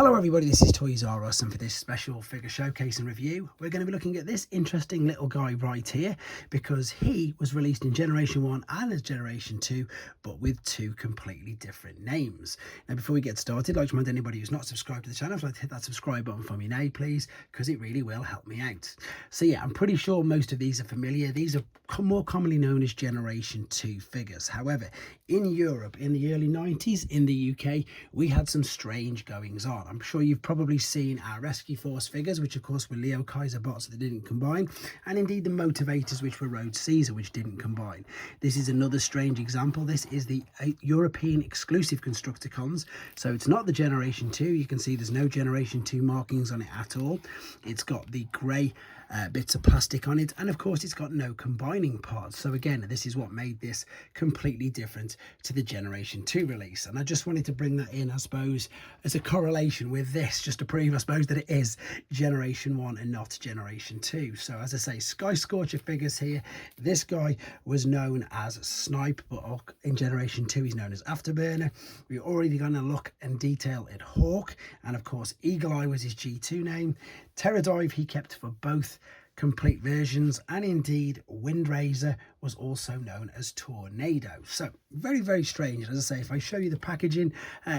Hello everybody, this is Toys R Us, and for this special figure showcase and review, we're going to be looking at this interesting little guy right here, because he was released in Generation 1 and as Generation 2, but with two completely different names. Now before we get started, I'd like to remind anybody who's not subscribed to the channel, I'd like to hit that subscribe button for me now please, because it really will help me out. So yeah, I'm pretty sure most of these are familiar. These are more commonly known as Generation 2 figures. However, in Europe in the early 90s, in the UK, we had some strange goings on. I'm sure you've probably seen our Rescue Force figures, which of course were Leo Kaiser bots that didn't combine, and indeed the Motivators, which were Rhodes Caesar, which didn't combine. This is another strange example. This is the European exclusive Constructicons, so it's not the Generation 2. You can see there's no Generation 2 markings on it at all. It's got the grey bits of plastic on it, and of course it's got no combining parts. So again, this is what made this completely different to the Generation 2 release, and I just wanted to bring that in, I suppose, as a correlation with this, just to prove, I suppose, that it is Generation 1 and not Generation 2. So as I say, skyscorcher figures here. This guy was known as Snipe, but in Generation 2 he's known as Afterburner. We're already going to look in detail at Hawk, and of course Eagle Eye was his G2 name. Terror Dive he kept for both complete versions, and indeed Windraiser was also known as Tornado. So very, very strange. As I say, if I show you the packaging,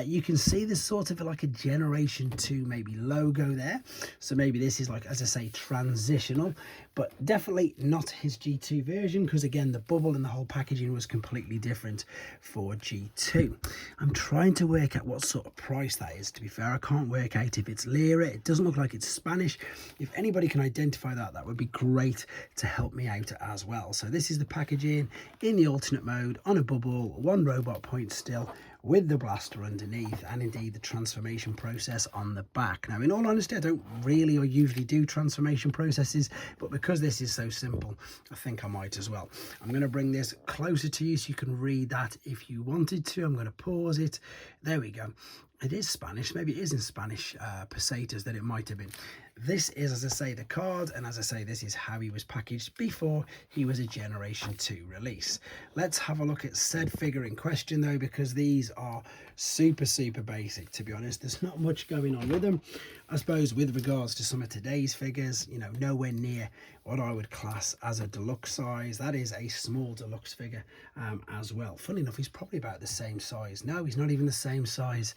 you can see there's sort of like a Generation 2 maybe logo there. So maybe this is, like, as I say, transitional, but definitely not his G2 version, because again, the bubble and the whole packaging was completely different for G2. I'm trying to work out what sort of price that is. To be fair, I can't work out if it's Lira. It doesn't look like it's Spanish. If anybody can identify that, that would be great to help me out as well. So this is the packaging in the alternate mode on a bubble, one robot point still with the blaster underneath, and indeed the transformation process on the back. Now in all honesty, I don't really or usually do transformation processes, but because this is so simple, I think I might as well. I'm going to bring this closer to you so you can read that if you wanted to. I'm going to pause it. There we go. It is Spanish. Maybe it is in Spanish pesetas that it might have been. This is, as I say, the card, and as I say, this is how he was packaged before he was a Generation 2 release. Let's have a look at said figure in question though, because these are super basic, to be honest. There's not much going on with them. I suppose with regards to some of today's figures, you know, nowhere near what I would class as a deluxe size. That is a small deluxe figure as well. Funny enough, he's probably about the same size. No, he's not even the same size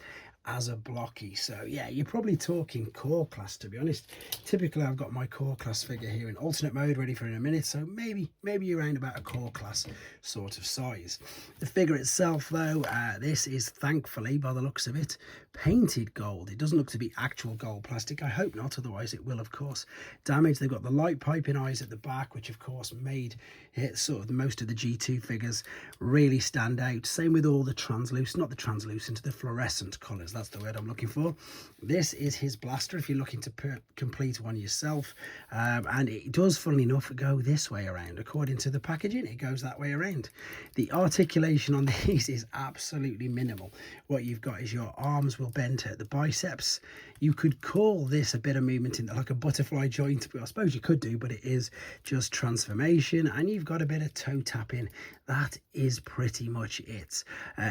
as a blocky. So yeah, you're probably talking core class, to be honest. Typically I've got my core class figure here in alternate mode ready for in a minute, so maybe around about a core class sort of size. The figure itself though, this is thankfully, by the looks of it, painted gold. It doesn't look to be actual gold plastic. I hope not, otherwise it will of course damage. They've got the light piping eyes at the back, which of course made it sort of most of the G2 figures really stand out. Same with all the translucent, not the translucent, the fluorescent colours. That's the word I'm looking for. This is his blaster if you're looking to complete one yourself, and it does, funnily enough, go this way around. According to the packaging, it goes that way around. The articulation on these is absolutely minimal. What you've got is your arms will bend at the biceps. You could call this a bit of movement in like a butterfly joint. I suppose you could do, but it is just transformation, and you've got a bit of toe tapping. That is pretty much it.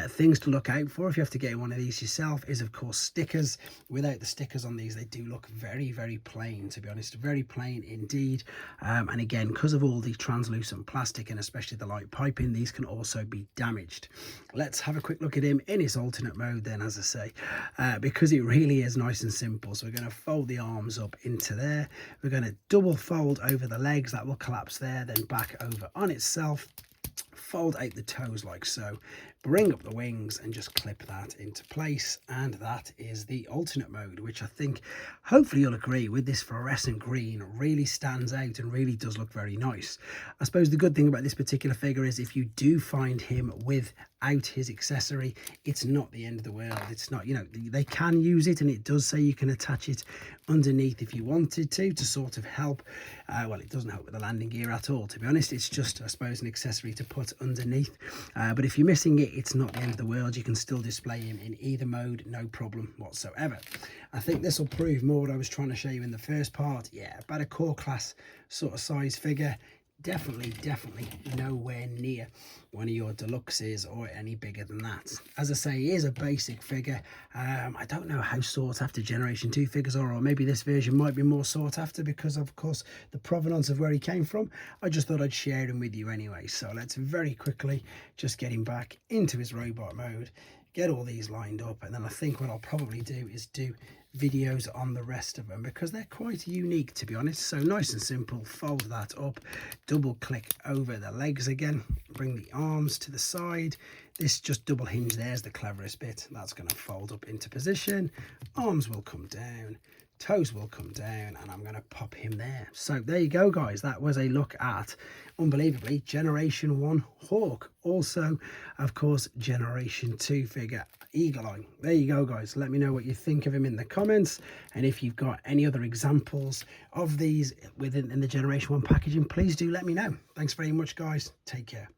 Things to look out for if you have to get one of these yourself is of course stickers. Without the stickers on these, they do look very plain, to be honest, very plain indeed. And again, because of all the translucent plastic and especially the light piping, these can also be damaged. Let's have a quick look at him in his alternate mode then, as I say, because it really is nice and simple. So we're going to fold the arms up into there, we're going to double fold over the legs, that will collapse there, then back over on itself, fold out the toes like so, bring up the wings and just clip that into place, and that is the alternate mode, which I think hopefully you'll agree with this fluorescent green really stands out and really does look very nice. I suppose the good thing about this particular figure is if you do find him without his accessory, it's not the end of the world. It's not, you know, they can use it, and it does say you can attach it underneath if you wanted to sort of help. Well, it doesn't help with the landing gear at all, to be honest. It's just, I suppose, an accessory to put underneath, but if you're missing it, it's not the end of the world. You can still display him in either mode, no problem whatsoever. I think this will prove more what I was trying to show you in the first part. Yeah, about a core class sort of size figure. definitely nowhere near one of your deluxes or any bigger than that. As I say, it is a basic figure. I don't know how sought after generation 2 figures are, or maybe this version might be more sought after because of course the provenance of where he came from. I just thought I'd share him with you anyway. So let's very quickly just get him back into his robot mode, get all these lined up, and then I think what I'll probably do is do videos on the rest of them because they're quite unique, to be honest. So nice and simple, fold that up, double click over the legs again, bring the arms to the side. This just double hinge, there's the cleverest bit. That's going to fold up into position, arms will come down, toes will come down, and I'm going to pop him there. So there you go, guys. That was a look at, unbelievably, generation 1 Hawk. Also, of course, generation 2 figure Eagle Eye. There you go, guys. Let me know what you think of him in the comments, and if you've got any other examples of these within the generation 1 packaging, please do let me know. Thanks very much, guys. Take care.